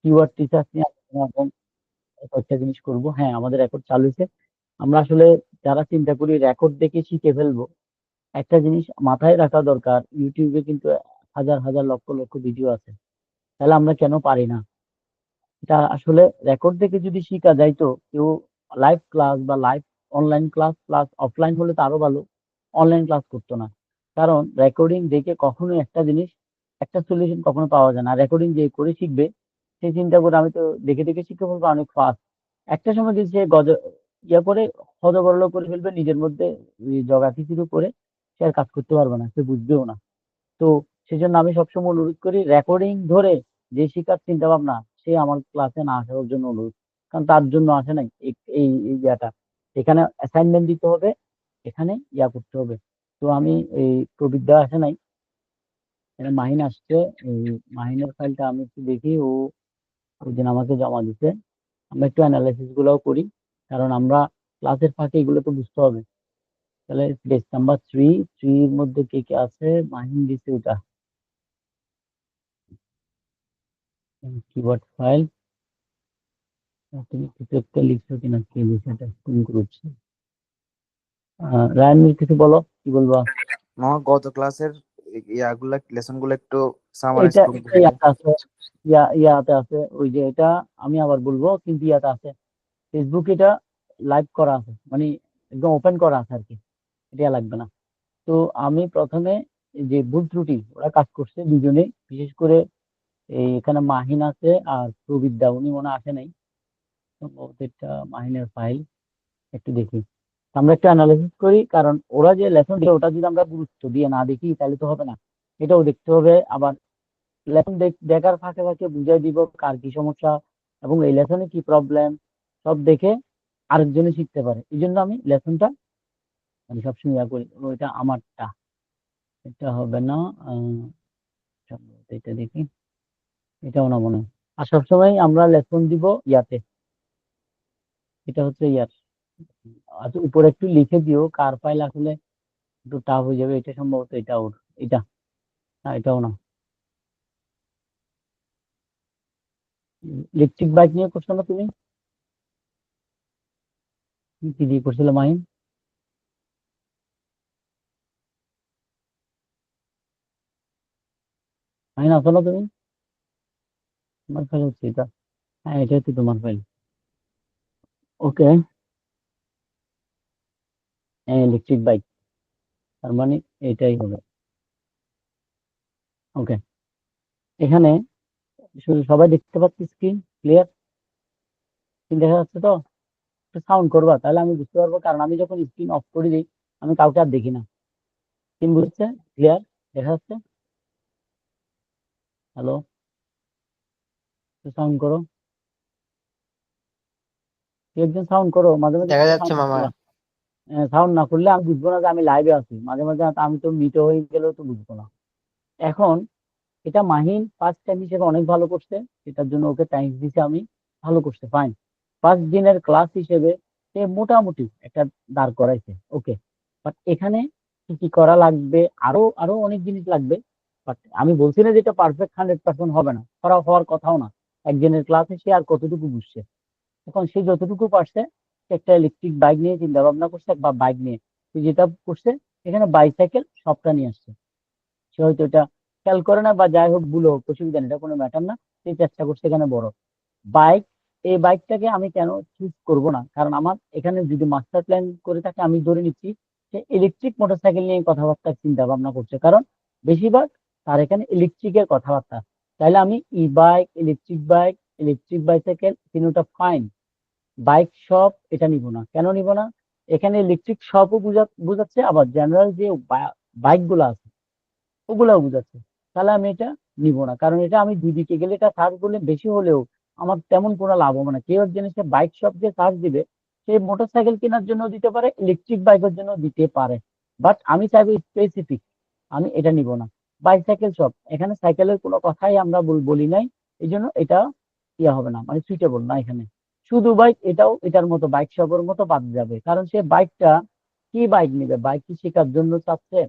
Keyword research নিয়ে আলোচনা এবং কয়েকটা জিনিস করব। হ্যাঁ, আমাদের রেকর্ড চালু হয়েছে। আমরা আসলে যারা চিন্তা করি রেকর্ড দেখে শিখে ফেলবো, একটা জিনিস মাথায় রাখা দরকার, ইউটিউবে কিন্তু হাজার হাজার লক্ষ লক্ষ ভিডিও আছে। তাহলে আমরা কেন পারি না? এটা আসলে রেকর্ড দেখে যদি শিখা যাইতো, কেউ লাইভ ক্লাস বা live online class plus offline হলে তো আরো ভালো, অনলাইন ক্লাস করতো না। কারণ রেকর্ডিং দেখে কখনো একটা জিনিস, একটা সলিউশন কখনো পাওয়া যায় না। রেকর্ডিং যে করে শিখবে, সে চিন্তা করে আমি তো দেখে দেখে শিখে ফেলবো অনেক ফাস্ট। একটা সময় যদি সে ইয়া করে হজবরল করে ফেলবে নিজের মধ্যে, জগা খিচুড়ি করে, সে আর কাজ করতে পারবে না, সে বুঝবেও না। তো সেজন্য আমি সবসময় অনুরোধ করি রেকর্ডিং ধরে যে শিখার চিন্তা ভাবনা, সে আমার ক্লাসে না আসার জন্য অনুরোধ। কারণ তার জন্য আসে নাই এই এই এই ইয়াটা, এখানে অ্যাসাইনমেন্ট দিতে হবে, এখানে ইয়া করতে হবে। তো আমি এই প্রবিদ্যা আসে নাই, এটা মাহিন আসছে। এই মাহিনের ফাইলটা আমি একটু দেখি, ও ওই দিন আমাকে জমা দিতে। আমরা একটু অ্যানালাইসিস গুলাও করি, কারণ আমরা ক্লাসের ফাঁকে এগুলো তো বুঝতে হবে। তাহলে পেজ নাম্বার 3 এর মধ্যে কে কে আছে? মাহিন দিছে ওটা, কিবোর্ড ফাইল। তুমি কিছু একটা লিখছো কিনা, কি লিখেটা কোন গ্রুপ? রায়ান, কিছু বলো, কি বলবো? আমার গত ক্লাসের ইয়াগুলা লেসন গুলো একটু সামারাইজ এটা করে এটা দিলে। ইয়াতে আছে, ইয়াতে আছে, ওই যে এটা আমি আবার বলবো, কিন্তু ইয়াতে আছে, ফেসবুক এটা লাইভ করা আছে, মানে একদম ওপেন করা আছে আর কি, এটা লাগবে না। তো আমি প্রথমে এই যে ভুল ত্রুটি ওরা কাজ করছে দুজনে, বিশেষ করে এই এখানে মাহিন আছে আর প্রবিদ্যা, উনি মনে হয় আসে নাই সম্ভবত। এটা মাহিনের ফাইল, একটু দেখি। আমরা একটু অ্যানালাইসিস করি, কারণ ওরা যে লেসন দিলে ওটা যদি আমরা গুরুত্ব দিয়ে না দেখি তাহলে তো হবে না। এটাও দেখতে হবে। আবার লেসন দেখার ফাঁকে ফাঁকে বুঝাই দিব কার কি সমস্যা এবং এই লেসনে কি প্রবলেম, সব দেখে আরেকজনে শিখতে পারে। এই জন্য আমি লেসনটা আমি সবসময় ইয়া করি। ওইটা আমারটা, এটা হবে না। সম্ভবত এটা দেখি, এটাও না মনে হয়। আর সবসময় আমরা লেসন দিব ইয়াতে, এটা হচ্ছে ইয়ার। আচ্ছা, উপরে একটু লিখে দিও কার ফাইল, আসলে একটু টাফ হয়ে যাবে। এটা সম্ভবত এটা ওর, এটা না, এটাও না। ইলেকট্রিক বাইক নিয়ে করছো না তুমি? তুমি কি দিয়ে করছিলে মাহিন? মাহিন আছো না তুমি? তোমার ফাইল হচ্ছে এটা। হ্যাঁ, এটা হচ্ছে তোমার ফাইল। ওকে, হ্যাঁ ইলেকট্রিক বাইক, তার মানে এটাই হবে। ওকে, এখানে শুধু সবাই দেখতে পাচ্ছি, স্ক্রিন ক্লিয়ার? স্ক্রিন দেখা যাচ্ছে তো? একটু সাউন্ড করবা, তাহলে আমি বুঝতে পারবো, কারণ আমি যখন স্ক্রিন অফ করে দিই আমি কাউকে আর দেখি না। স্ক্রিন বুঝছে? ক্লিয়ার দেখা যাচ্ছে? হ্যালো, একটু সাউন্ড করো, কেউ একজন সাউন্ড করো, মাঝে মাঝে দেখা কিন্তু যাচ্ছে সাউন্ড মামা। সাউন্ড না করলে আমি বুঝবো না যে আমি লাইভে আছি। মাঝে মাঝে আমি তো মিট হয়ে গেলেও তো বুঝবো না। এখন এটা মাহিন ফার্স্ট টাইম হিসেবে অনেক ভালো করছে, এটার জন্য ওকে থ্যাঙ্কস দিছি আমি। ভালো করছে, ফাইন। ফার্স্ট দিনের ক্লাস হিসেবে সে মোটামুটি একটা দাঁড় করাইছে, ওকে। বাট এখানে কি কি করা লাগবে, আরো আরো অনেক জিনিস লাগবে। বাট আমি বলছি না যে এটা পারফেক্ট 100% হবে না, করা হওয়ার কথাও না। একদিনের ক্লাসে সে আর কতটুকু বুঝছে? এখন সে যতটুকু পারছে, সে একটা ইলেকট্রিক বাইক নিয়ে চিন্তা ভাবনা করছে, বা বাইক নিয়ে সে যেটা করছে, এখানে বাইসাইকেল সবটা নিয়ে আসছে। সে হয়তো এটা খেয়াল করে না, বা যাই হোক ভুল হোক, অসুবিধা নেই, এটা কোনো ম্যাটার না। সে চেষ্টা করছে এখানে বড় বাইক। এই বাইকটাকে আমি কেন চুজ করব না, কারণ আমার এখানে যদি মাস্টার প্ল্যান করে থাকে, আমি ধরে নিচ্ছি সে ইলেকট্রিক মোটরসাইকেল নিয়ে কথাবার্তা চিন্তা ভাবনা করছে, কারণ বেশিরভাগ তার এখানে ইলেকট্রিকের কথাবার্তা। তাহলে আমি ই বাইক, ইলেকট্রিক বাইসাইকেল তিনটা ফাইন। বাইক শপ এটা নিব না, কেন নিব না? এখানে ইলেকট্রিক শপও বুঝাচ্ছে, আবার জেনারেল যে বাইক গুলো আছে ওগুলাও বুঝাচ্ছে। তাহলে আমি এটা নিব না, কারণ এটা আমি দুই দিকে গেলে এটা সার্চ করলে বেশি হলেও আমার তেমন কোনো লাভ হবে না। কেউ একজন এসে বাইক শপ যে সার্চ দিবে, সে মোটরসাইকেল কেনার জন্য দিতে পারে, ইলেকট্রিক বাইকের জন্য দিতে পারে। বাট আমি চাইবো স্পেসিফিক, আমি এটা নিব না। বাইসাইকেল শপ, এখানে সাইকেলের কোনো কথাই আমরা বলি নাই, এই জন্য এটা ইয়ে হবে না, মানে সুইটেবল না এখানে। শুধু বাইক, এটাও এটার মতো বাইক শপের মতো বাদ যাবে, কারণ সে বাইকটা কি বাইক নিবে, বাইক কি শেখার জন্য চাচ্ছে,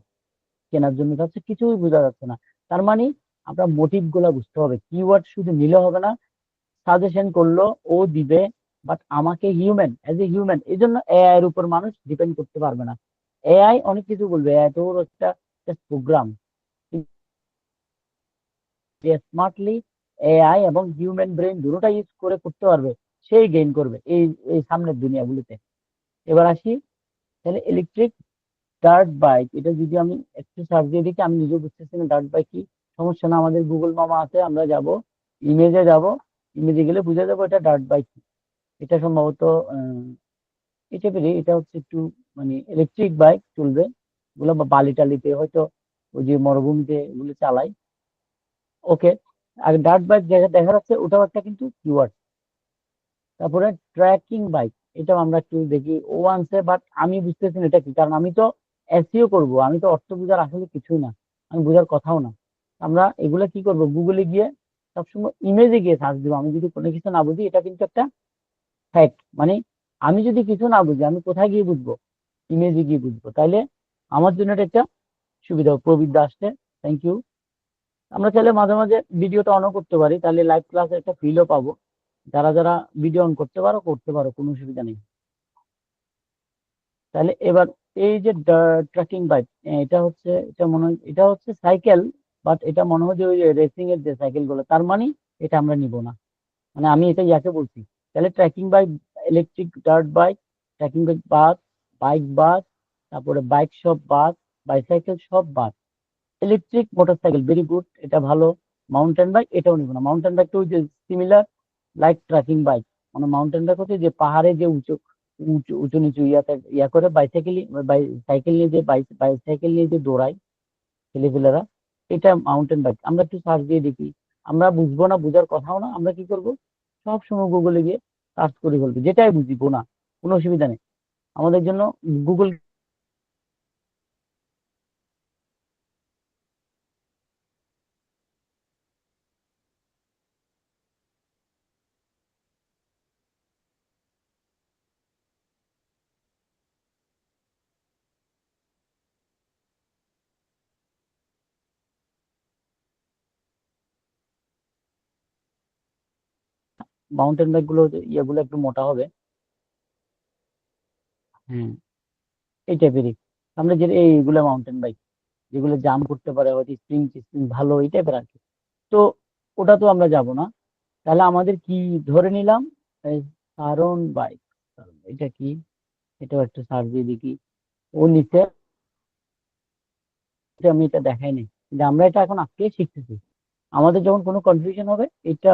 কেনার জন্য চাচ্ছে, কিছুই বোঝা যাচ্ছে না। তার মানে আমরা মোটিভ গুলা বুঝতে হবে, কিওয়ার্ড শুধু নিলে হবে না, সাজেশন করলো, ও দিবে, বাট আমাকে হিউম্যান, অ্যাজ এ হিউম্যান, এই জন্য এআই এর উপর মানুষ ডিপেন্ড করতে পারবে না। এআই অনেক কিছু বলবে, এআই তো ওর একটা প্রোগ্রাম, যে স্মার্টলি এআই এবং হিউম্যান ব্রেন দুটোটা ইউজ করে করতে পারবে, সেই গেইন করবে এই এই সামনের দুনিয়াগুলিতে। এবার আসি, তাহলে ইলেকট্রিক ডার্ট বাইক, এটা যদি আমি একটু সার্চ দিয়ে দেখি, আমি নিজেও বুঝতেছি না ডার্ট বাইক কি। সমস্যা না, আমাদের গুগল মামা আছে, আমরা যাব, ইমেজে যাব, ইমেজে গেলে বুঝে যাবো এটা ডার্ট বাইক। এটা সম্ভবত এটা পেরে, এটা হচ্ছে একটু মানে ইলেকট্রিক বাইক চলবে, এগুলো বা বালি টালিতে হয়তো, ওই যে মরুভূমিতে এগুলো চালায়। ওকে, আর ডার্ট বাইক যেটা দেখা যাচ্ছে ওটাও একটা কিন্তু কিওয়ার্ড। তারপরে ট্র্যাকিং বাইক, এটাও আমরা একটু দেখি, ও আনছে, বাট আমি বুঝতেছি না এটা কি, কারণ আমি তো এসইও করব, আমি তো অর্থ বোঝার আসলে কিছুই না, আমি বোঝার কথাও না। আমরা এগুলা কি করব, গুগলে গিয়ে সবসময় ইমেজে গিয়ে সার্চ দিব। আমি যদি কোনো কিছু না বুঝি, এটা কিন্তু একটা ফ্যাক্ট, মানে আমি যদি কিছু না বুঝি, আমি কোথায় গিয়ে বুঝবো? ইমেজে গিয়ে বুঝবো। তাইলে আমার জন্য এটা একটা সুবিধা। প্রবৃদ্ধ আসছে, থ্যাংক ইউ। আমরা চাইলে মাঝে মাঝে ভিডিওটা অনও করতে পারি, তাহলে লাইভ ক্লাসের একটা ফিলও পাবো। যারা যারা ভিডিও অন করতে পারো, কোনো অসুবিধা নেই। তাহলে এবার এই যে ট্রেকিং বাইক, এটা হচ্ছে, এটা মনে হয় এটা হচ্ছে সাইকেল, বাট এটা মনে হয় যে ওই রেসিং এর যে সাইকেল গুলো, তার মানে এটা আমরা নিব না। মানে আমি এটা ইয়াকে বলছি। তাহলে trekking bike, electric dirt bike, trekking bike বাদ, বাইক বাদ, তারপরে বাইক সব বাদ, বাইসাইকেল সব বাদ, ইলেকট্রিক মোটরসাইকেল ভেরি গুড, এটা ভালো। মাউন্টেন বাইক এটাও নিব না। মাউন্টেন বাইক তো ওই যে সিমিলার লাইক ট্রেকিং বাইক, মানে মাউন্টেন বাইক হচ্ছে যে পাহাড়ে যে উঁচু উঁচু উঁচু নিচু ইয়া করে বাইসাইকেল, সাইকেল নিয়ে যে বাইসাইকেল নিয়ে যে দৌড়ায় ছেলেপেলেরা, এটা মাউন্টেন বাইক। আমরা একটু সার্চ দিয়ে দেখি, আমরা বুঝবো না, বুঝার কথাও না, আমরা কি করব, সব সময় গুগলে গিয়ে সার্চ করে ফেলবো, যেটাই বুঝিবো না, কোনো অসুবিধা নেই আমাদের জন্য। গুগল মাউন্টেন বাইক গুলো ইয়েগুলো একটু মোটা হবে। হ্যাঁ, এই টাইপেরই। আমরা যে এইগুলো মাউন্টেন বাইক, যেগুলো জাম করতে পারে, হয়তো স্প্রিং টিস্প্রিং ভালো, এই টাইপের আর কি। তো ওটা তো আমরা যাব না। তাহলে আমাদের কি ধরে নিলাম, সারন বাইক, এটা কি, এটাও একটা সার্চ দিয়ে দেখি। ও নিচে, আমি এটা দেখাই নাই, কিন্তু আমরা এটা এখন আজকে শিখতেছি। আমাদের যখন কোনো কনফিউশন হবে, এটা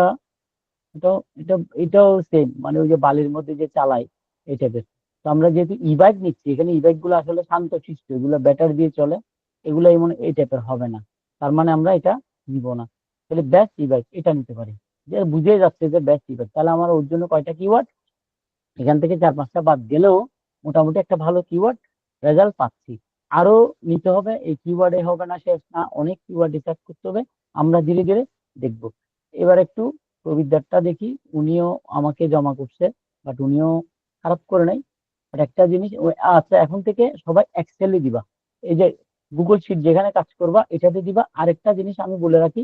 এটাও এটা এটাও সেম, মানে ওই যে বালির মধ্যে যে চালায়, এই টাইপের। তো আমরা যেহেতু ই বাইক নিচ্ছি, এখানে ই বাইক গুলো আসলে শান্ত শিষ্ট, এগুলো ব্যাটারি দিয়ে চলে, এগুলো এমন এই টাইপের হবে না, তার মানে আমরা এটা নিব না। তাহলে বেস্ট ই বাইক এটা নিতে পারি, যে বুঝে যাচ্ছে যে বেস্ট ই বাইক। তাহলে আমার ওর জন্য কয়টা কিওয়ার্ড, এখান থেকে 4-5টা বাদ গেলেও মোটামুটি একটা ভালো কিওয়ার্ড রেজাল্ট পাচ্ছি। আরো নিতে হবে, এই কিওয়ার্ডে হবে না, শেষ না, অনেক কিওয়ার্ড রিসার্চ করতে হবে, আমরা ধীরে ধীরে দেখব। এবার একটু প্রবিদ্যারটা দেখি, উনিও আমাকে জমা করছে, বাট উনিও খারাপ করে নাই। বাট একটা জিনিস আচ্ছা, এখন থেকে সবাই এক্সেলই দিবা, এই যে গুগল শিট যেখানে কাজ করবা এটাতে দিবা। আরেকটা জিনিস আমি বলে রাখি,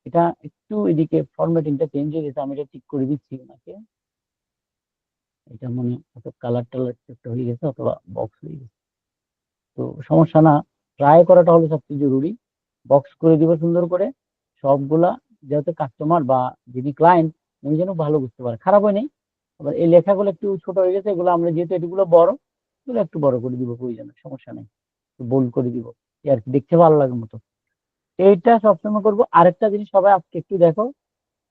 এটা একটু এদিকে ফরম্যাটিংটা চেঞ্জ হয়ে গেছে, আমি এটা ঠিক করে দিচ্ছি ওনাকে। এটা মনে হয়তো কালার টালার একটা হয়ে গেছে, অথবা বক্স হয়ে গেছে, তো সমস্যা না, ট্রাই করাটা হলো সবচেয়ে জরুরি। বক্স করে দিব সুন্দর করে সবগুলা, যেহেতু কাস্টমার বা যিনি ক্লায়েন্ট, উনি যেন ভালো বুঝতে পারে, খারাপ হয় নাই। আবার এই লেখাগুলো একটু ছোট হয়ে গেছে, এগুলো আমরা যেহেতু এগুলো বড়, এগুলো একটু বড় করে দিব, প্রয়োজনে সমস্যা নেই, বোল্ড করে দিব, এই আর কি, দেখতে ভালো লাগার মতো। এইটা সবসময় করবো। আরেকটা জিনিস সবাই আজকে একটু দেখো,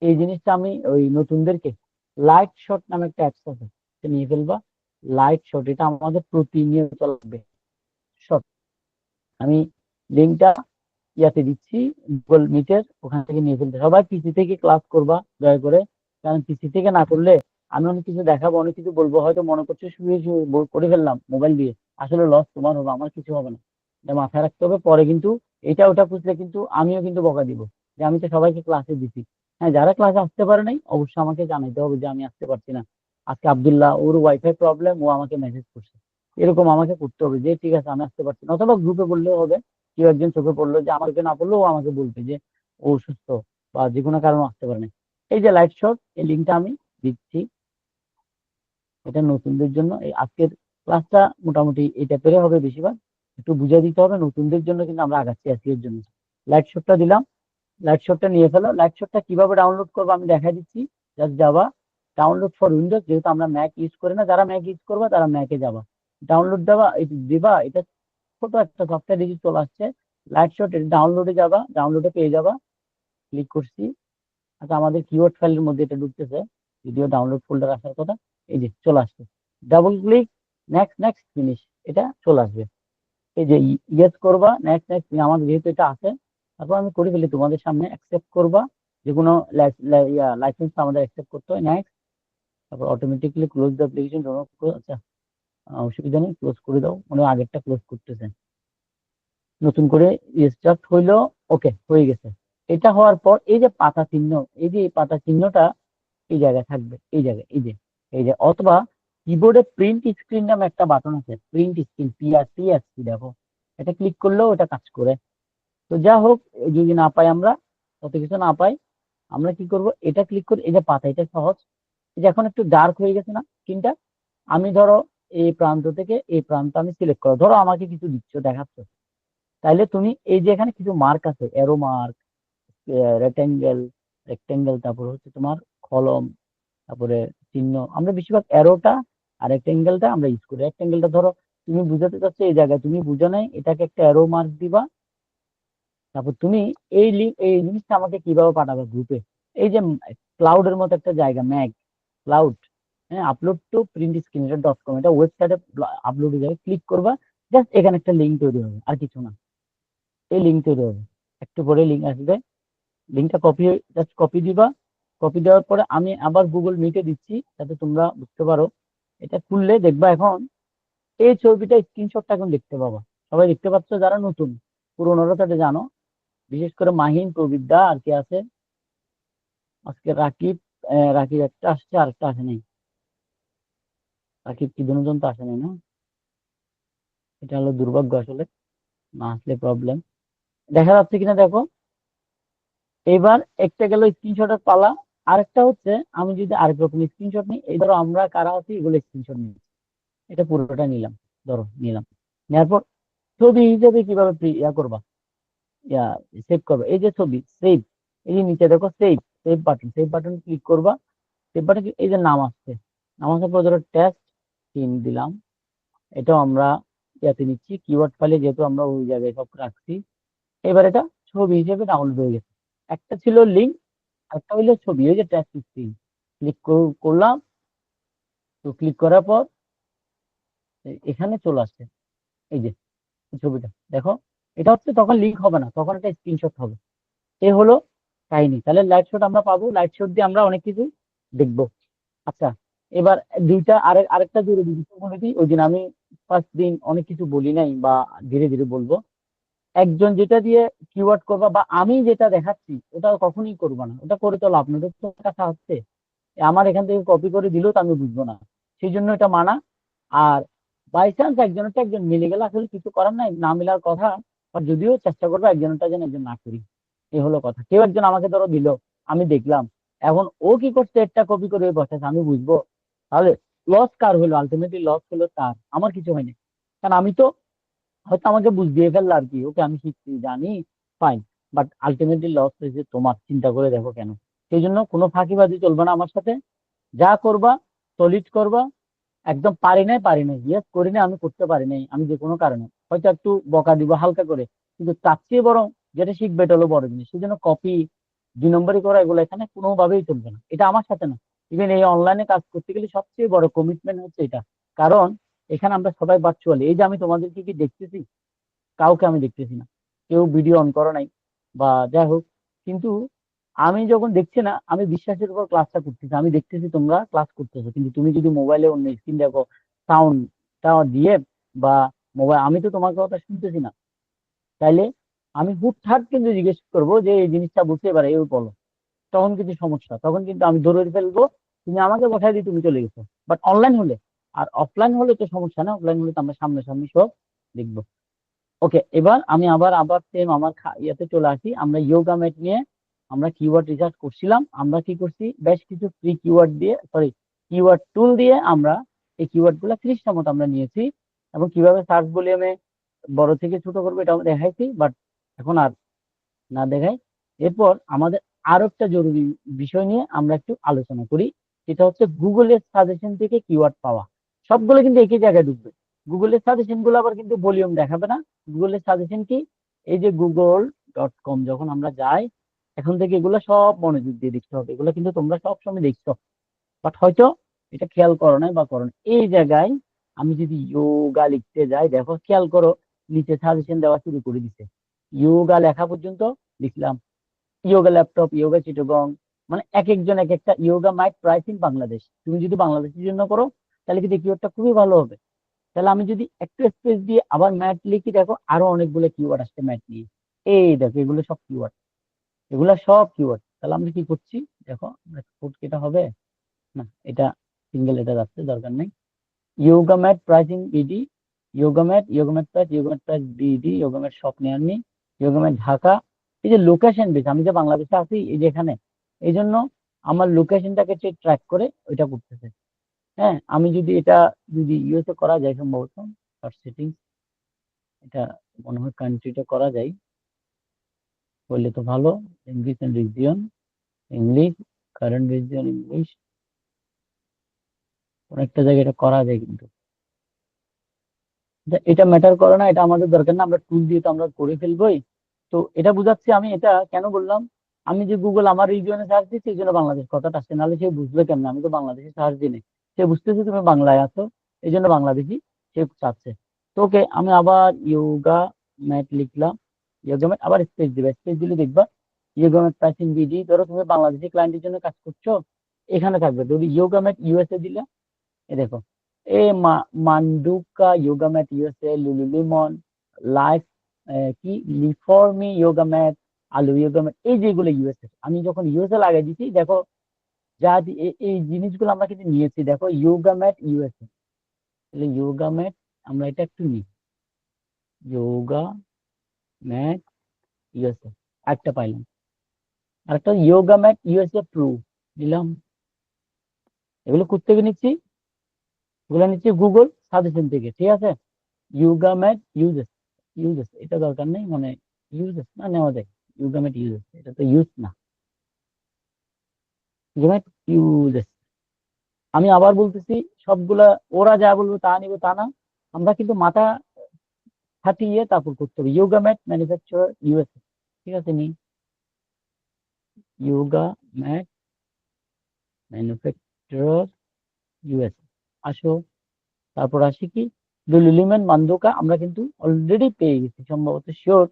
এই জিনিসটা আমি ওই নতুনদেরকে, লাইট শট নামে একটা অ্যাপস আছে, এটা নিয়ে ফেলবা। লাইট শট, এটা আমাদের প্রতিনিয়ত লাগবে। শট, আমি লিঙ্কটা ইয়াতে দিচ্ছি, গুগল মিটের, ওখান থেকে নিয়ে ফেলতে। সবাই পিসি থেকে ক্লাস করবা দয়া করে, কারণ পিসি থেকে না করলে আমি অনেক কিছু দেখাবো, অনেক কিছু বলবো, হয়তো মনে করছো শুয়ে শুয়ে করে ফেললাম মোবাইল দিয়ে, আসলে লস তোমার হবে, আমার কিছু হবে না। এটা মাথায় রাখতে হবে, পরে কিন্তু এটা ওটা খুঁজলে কিন্তু আমিও কিন্তু বকা দিব, যে আমি তো সবাইকে ক্লাসে দিছি। হ্যাঁ, যারা ক্লাসে আসতে পারে নাই অবশ্যই আমাকে জানাইতে হবে যে আমি আসতে পারছি না। আজকে আব্দুল্লাহ, ওর ওয়াইফাই প্রবলেম, ও আমাকে মেসেজ করছে, এরকম আমাকে করতে হবে যে ঠিক আছে আমি আসতে পারছি না, অথবা গ্রুপে বললেও হবে। কেউ একজন চোখে পড়লো, যে আমাকে না পড়লেও ও আমাকে বলবে যে ও অসুস্থ বা যে কোনো কারণে আসতে পারে না। এই যে লাইট শট, এই লিঙ্কটা আমি দিচ্ছি, এটা নতুনদের জন্য। এই আজকের ক্লাসটা মোটামুটি এই টাইপের হবে বেশিরভাগ, একটু বুঝিয়ে দিতে হবে নতুনদের জন্য, কিন্তু আমরা আগাচ্ছি এর জন্য। লাইট শটটা দিলাম, লাইট শটটা নিয়ে ফেলো। লাইট শটটা কিভাবে ডাউনলোড করবো আমি দেখাই দিচ্ছি। জাস্ট যাবা ডাউনলোড ফর উইন্ডোজ, যেহেতু আমরা ম্যাক ইউজ করি না, যারা ম্যাক ইউজ করবা তারা ম্যাকে যাবা, ডাউনলোড দেবা, দিবা। এটা ছোট একটা সফটওয়্যার ডিজিট চলে আসছে লাইট শট, এটা ডাউনলোডে যাবা, ডাউনলোডে পেয়ে যাবা। ক্লিক করছি। আচ্ছা, আমাদের কিওয়ার্ড ফাইলের মধ্যে এটা ঢুকতেছে, ভিডিও ডাউনলোড ফোল্ডার আসার কথা। এই যে চলে আসছে, double click, next next finish, এটা চলে আসবে। এই যে ইয়েস করবা, নেক্সট নেক্সট, আমার যেহেতু এটা আছে, তারপর আমি করে ফেলি তোমাদের সামনে, অ্যাকসেপ্ট করবা। যে কোনো লাইসেন্স আমাদের অ্যাকসেপ্ট করতে হয়, নেক্সট। তারপর অটোমেটিকলি ক্লোজ দ্য অ্যাপ্লিকেশন। আচ্ছা, অসুবিধা নেই, ক্লোজ করে দাও, মানে আগেরটা ক্লোজ করতেছে। নতুন করে স্টার্ট হইলো, ওকে হয়ে গেছে। এটা হওয়ার পর এই যে পাতা চিহ্ন, এই যে এই পাতা চিহ্নটা এই জায়গায় থাকবে, এই জায়গায়, এই যে এই যে, অথবা কিবোর্ডে প্রিন্ট স্ক্রিন নামে একটা বাটন আছে, প্রিন্ট স্ক্রিন, পিআরটিএসসি, দেখো এটা ক্লিক করলেও এটা কাজ করে। তো যা হোক, যদি না পাই আমরা, কত কিছু না পাই, আমরা কি করব, এটা ক্লিক করে এই যে পাতা, এটা সহজ। এই যে এখন একটু ডার্ক হয়ে গেছে না স্ক্রিনটা, আমি ধরো এই প্রান্ত থেকে এই প্রান্ত আমি সিলেক্ট করো, ধরো আমাকে কিছু দিচ্ছ, দেখাচ্ছ, তাইলে তুমি এই যে এখানে কিছু মার্ক আছে, এরো মার্ক, রেক্টেঙ্গেল, রেক্টেঙ্গেল, তারপর হচ্ছে তোমার কলম, তারপরে চিহ্ন, আমরা বেশিরভাগ এরোটা আর রেক্টেঙ্গেলটা আমরা ইউজ করি। রেক্টেঙ্গেলটা ধরো তুমি বুঝাতে চাচ্ছ এই জায়গায়, তুমি বুঝো নাই, এটাকে একটা এরো মার্ক দিবা। তারপর তুমি এই জিনিসটা আমাকে কিভাবে পাঠাবে গ্রুপে, এই যে ক্লাউডের মতো একটা জায়গা, ম্যাগ ক্লাউড, হ্যাঁ, আপলোড টু প্রিন্ট স্ক্রিন, এটা .com, এটা ওয়েবসাইটে আপলোড হয়ে যাবে, ক্লিক করবা, জাস্ট এখানে একটা লিঙ্ক তৈরি হবে, আর কিছু না। এই লিঙ্ক তৈরি হবে, একটু পরে লিঙ্ক আসবে, লিঙ্কটা কপি, জাস্ট কপি দিবা। কপি দেওয়ার পরে আমি আবার গুগল মিটে দিচ্ছি যাতে তোমরা বুঝতে পারো। এটা খুললে দেখবা এখন এই ছবিটা, স্ক্রিনশটটা এখন দেখতে পাবা, সবাই দেখতে পাচ্ছ যারা নতুন, পুরোনোরা তো এটা জানো। বিশেষ করে মাহিন, প্রবিদ্যা, আর কে আছে আজকে, রাকিব, রাকিব একটা আসছে, আর একটা আসে নাই। রাকিব কি দুজন তো আসে নাই না, এটা হলো দুর্ভাগ্য আসলে, না আসলে প্রবলেম। দেখা যাচ্ছে কিনা দেখো, এবার একটা গেল স্ক্রিনশটের পালা। আরেকটা হচ্ছে, আমি যদি আরেক রকম স্ক্রিনশট নিই, এই ধরো আমরা কারা আছি এগুলো স্ক্রিনশট নিই, এটা পুরোটা নিলাম, ধরো নিলাম, নেওয়ার পর ছবি হিসেবে কিভাবে করবা, ইয়া সেভ করবা, এই যে ছবি সেভ, এই যে নিচে দেখো save, save button, save button click করবা। সেভ বাটন, এই যে নাম আসছে, নাম আসার পর ধরো টেস্ট তিন দিলাম, এটাও আমরা ইয়াতে নিচ্ছি কিওয়ার্ড ফাইলে, যেহেতু আমরা ওই জায়গায় সব রাখছি। এবার এটা ছবি হিসেবে ডাউনলোড হয়ে গেছে। একটা ছিল লিঙ্ক, একটা হইলো ছবি, ওই যে টেস্ট স্ক্রিন, ক্লিক করলাম। তো ক্লিক করার পর এখানে চলে আসছে, এই যে ছবিটা দেখো, এটা হচ্ছে তখন লিঙ্ক হবে না, তখন একটা স্ক্রিনশট হবে। এ হলো কাহিনী। তাহলে লাইট শট আমরা পাবো, লাইট শট দিয়ে আমরা অনেক কিছু দেখবো। আচ্ছা, এবার দুইটা আরেকটা জরুরি বিষয় বলে দিই, ওই দিন আমি ফার্স্ট দিন অনেক কিছু বলি নাই, বা ধীরে ধীরে বলবো। একজন যেটা দিয়ে কিওয়ার্ড করবা, বা আমি যেটা দেখাচ্ছি ওটা কখনোই করবো না, ওটা করে তো লাভ নেই, ওটা তো টাকা হচ্ছে, আমার এখান থেকে কপি করে দিলেও তো আমি বুঝবো না, সেই জন্য এটা মানা। আর বাই চান্স একজনেরটা একজন মিলে গেলে আসলে কিছু করার নাই, না মিলার কথা, আর যদিও চেষ্টা করবো একজনটা যেন একজন না করি, এই হলো কথা। কেউ একজন আমাকে ধরো দিল, আমি দেখলাম, এখন ও কি করছে, একটা কপি করে বসেছে, আমি বুঝবো, তাহলে লস কার হলো, আলটিমেটলি লস হলো তার, আমার কিছু হয়নি। কারণ আমি তো হয়তো আমাকে বুঝিয়ে ফেললো আর কি, ওকে আমি শিখছি জানি, ফাইন, বাট আলটিমেটলি লস হয়েছে তোমার, চিন্তা করে দেখো কেন। সেই জন্য কোনো ফাঁকিবাজি চলবে না আমার সাথে, যা করবা সলিড করবা। একদম পারি নাই ইয়েস করি না, আমি করতে পারি নাই, আমি যে কোনো কারণে হয়তো একটু বকা দিব হালকা করে, কিন্তু তার চেয়ে বরং যেটা শিখবে এটা হলো বড় জিনিস। সেই জন্য কপি, 2 নম্বরই করা, এগুলো এখানে কোনোভাবেই চলবে না, এটা আমার সাথে না। ইভেন এই অনলাইনে কাজ করতে গেলে সবচেয়ে বড় কমিটমেন্ট হচ্ছে এটা। কারণ এখানে আমরা সবাই ভার্চুয়ালি, এই যে আমি তোমাদেরকে কি দেখতেছি, কাউকে আমি দেখতেছি না, কেউ ভিডিও অন করো নাই, বা যাই হোক, কিন্তু আমি যখন দেখছি না, আমি বিশ্বাসের উপর ক্লাসটা করতেছি, আমি দেখতেছি তোমরা ক্লাস করতেছো, কিন্তু তুমি যদি মোবাইলে অন্য স্ক্রিন দেখো, সাউন্ডটা দিয়ে, বা মোবাইল, আমি তো তোমার কথা শুনতেছি না, তাইলে আমি হুটহাট কিন্তু জিজ্ঞেস করবো যে এই জিনিসটা বুঝতে পারে এই বলো, তখন কিন্তু সমস্যা, তখন কিন্তু আমি ধরে ফেলবো, তুমি আমাকে বসাই দিয়ে তুমি চলে গেছো। বাট অনলাইন হলে, আর অফলাইন হলে তো সমস্যা না, অফলাইন হলে তো আমরা সামনাসামনি সব দেখবো। ওকে, এবার আমি আবার আবার সেম আমার ইয়াতে চলে আসি, আমরা ইয়োগা ম্যাট নিয়ে আমরা কিওয়ার্ড রিসার্চ করছিলাম, আমরা কি করছি, বেশ কিছু ফ্রি কিওয়ার্ড দিয়ে, সরি, কিওয়ার্ড টুল দিয়ে আমরা এই কিওয়ার্ড গুলা 30টা মতো আমরা নিয়েছি, এবং কিভাবে সার্চ ভলিউমে বড় থেকে ছোট করবো এটা আমরা দেখাইছি, বাট এখন আর না দেখাই। এরপর আমাদের আরো একটা জরুরি বিষয় নিয়ে আমরা একটু আলোচনা করি, সেটা হচ্ছে গুগলের সাজেশন থেকে কিওয়ার্ড পাওয়া। সবগুলো কিন্তু একই জায়গায় ঢুকবে, গুগলের সাজেশন গুলো আবার কিন্তু ভলিউম দেখাবে না। গুগলের সাজেশন কি, এই যে google.com যখন আমরা যাই, এখন থেকে এগুলো সব মনোযোগ দিয়ে দেখতে হবে, এগুলো কিন্তু তোমরা সব সময় দেখছো, বাট হয়তো এটা খেয়াল করো নাই বা করো না। এই জায়গায় আমি যদি যোগা লিখতে যাই, দেখো খেয়াল করো, নিচে সাজেশন দেওয়া শুরু করে দিছে, যোগা লেখা পর্যন্ত লিখলাম, ইয়োগা ল্যাপটপ, ইয়োগা চিটাগং, মানে এক একজন এক একটা, yoga mat price in Bangladesh. তুমি যদি বাংলাদেশের জন্য করো তাহলে কিন্তু কিওয়ার্ডটা খুবই ভালো হবে। তাহলে আমি যদি একটু স্পেস দিয়ে আবার ম্যাট লিখি, দেখো আরো অনেকগুলো কিওয়ার্ড আসছে ম্যাট নিয়ে। এই দেখো এগুলো সব কিওয়ার্ড, এগুলো সব কিওয়ার্ড। তাহলে আমরা কি করছি, দেখো কোড কেটা হবে না, এটা সিঙ্গেল লেটার আসছে, দরকার নেই। Yoga mat pricing BD, yoga mat price BD, yoga mat shop near me, yoga mat Dhaka. এই যে লোকেশন বেস, আমি যে বাংলাদেশে আছি এই যে এখানে, এই জন্য আমার লোকেশনটাকে ট্র্যাক করে ওইটা করতেছে। হ্যাঁ, আমি যদি এটা যদি ইউএসএ করা যায় সম্ভবত, সেটিং, এটা মনে হয় কান্ট্রিটা করা যায়, বললে তো ভালো। English and region, English, current region English, অনেকটা জায়গায় এটা করা যায় কিন্তু এটা ম্যাটার করে না, এটা আমাদের দরকার না, আমরা টুল দিয়ে তো আমরা করে ফেলবোই। তো এটা বুঝাচ্ছি আমি, এটা কেন বললাম, আমি যে গুগল আমার রিজিয়নে সার্চ দিচ্ছি এই জন্য বাংলাদেশ কথাটা আসছে, নাহলে সে বুঝবে কেমন, আমি তো বাংলাদেশে সার্চ দিই, সে বুঝতেছে তুমি বাংলায় আছো, এই জন্য বাংলাদেশি সে চাচ্ছে। তো ওকে, আমি আবার ইয়োগা ম্যাট লিখলাম, ইয়োগা ম্যাট আবার স্পেস দিবে, স্পেস দিলে দেখবা ইয়োগা ম্যাট প্রাইসিং বিডি, ধরো তুমি বাংলাদেশি ক্লায়েন্টের জন্য কাজ করছো, এখানে থাকবে, যদি ইয়োগা ম্যাট ইউএসএ দিলে, এ দেখো, এ মান্ডুকা যোগা ম্যাট ইউএসএ, লুলুলিমন, লাইফ, কি লিফর্মি যোগা ম্যাট, আলু যোগা ম্যাট, এই যেগুলো ইউএসএ, আমি যখন ইউএসএ লাগাই দিচ্ছি দেখো, যা এই জিনিসগুলো আমরা কিন্তু নিয়েছি, দেখো যোগা ম্যাট ইউএসএ, তাহলে যোগা ম্যাট আমরা এটা একটু নিই, যোগা ম্যাট ইউএসএ, একটা পাইলাম, আরেকটা যোগা ম্যাট ইউএসএ প্রো দিলাম। এগুলো কোথেকে নিচ্ছি, এগুলো নিচ্ছি গুগল সাজেশন থেকে, ঠিক আছে। ইউগামেট ইউজেস, ইউজেস এটা দরকার নেই, মানে ইউজেস না নেওয়া যায়, ইউগামেট ইউজেস, এটা তো ইউজ না, ইউগামেট ইউজেস। আমি আবার বলতেছি, সবগুলা ওরা যা বলবে তা নিব তা না, আমরা কিন্তু মাথা খাটিয়ে তারপর করতে হবে। ইউগামেট ম্যানুফ্যাকচারার ইউএসএ, ঠিক আছে, নি ইউগামেট ম্যানুফ্যাকচারার ইউএসএ, আসো, তারপর আসি কি, লুলুলিমন মান্দোকা, আমরা কিন্তু অলরেডি পেয়ে গেছি সম্ভবত, শিওর,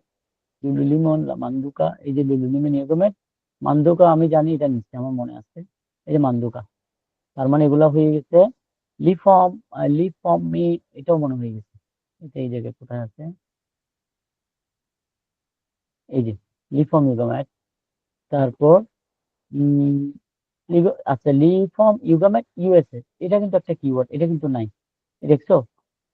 লুলুলিমন মান্দুকা, এই যে লুলুলিমন ইয়োগমেট, মান্দুকা আমি জানি এটা নিচ্ছে, আমার মনে আছে, এই যে মান্দুকা, তার মানে এগুলা হয়ে গেছে। লিফর্ম, লিফর্ম মি, এটাও মনে হয়ে গেছে, এটা এই জায়গায় কোথায় আছে, এই যে লিফর্ম ইয়োগমেট। তারপর উম আচ্ছা, লিফর্ম ইয়োগমেট ইউএসএ, এটা কিন্তু একটা কিওয়ার্ড, এটা কিন্তু নাই, দেখছো,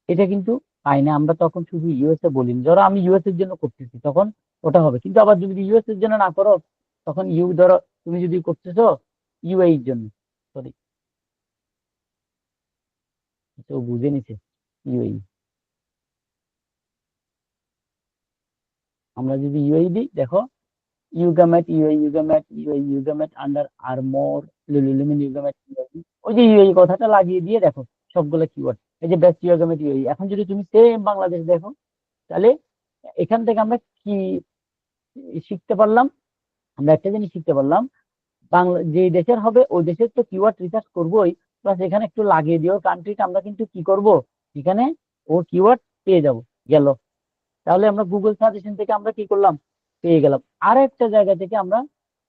এটা কিন্তু পাই না আমরা, তখন শুধু ইউএসএ বলি, ধরো আমি ইউএস এর জন্য করতেছি তখন ওটা হবে, কিন্তু আবার যদি ইউএস এর জন্য না করো, তখন ধরো তুমি যদি করতেছো ইউএই এর জন্য, সরি, তো বুঝে নিছে, ইউএই, আমরা যদি ইউএই দিই, দেখো yoga mat UAE, yoga mat UAE, yoga mat under armour, Lululemon yoga mat UAE, ওই যে ইউএই কথাটা লাগিয়ে দিয়ে দেখো সবগুলো কিওয়ার্ড, এই যে বেস্ট ইউগামেট ইউএই। এখন যদি তুমি সেম বাংলাদেশ দেখো, তাহলে এখান থেকে আমরা কি শিখতে পারলাম, আমরা একটা জিনিস শিখতে পারলাম, বাংলা যে দেশের হবে ওই দেশের তো কিওয়ার্ড রিসার্চ করবোই, প্লাস এখানে একটু লাগিয়ে দিও কান্ট্রিটা, আমরা কিন্তু কি করব, এখানে ওর কিওয়ার্ড পেয়ে যাব, গেল। তাহলে আমরা গুগল সাজেশন থেকে আমরা কি করলাম, পেয়ে গেলাম। আর একটা জায়গা থেকে আমরা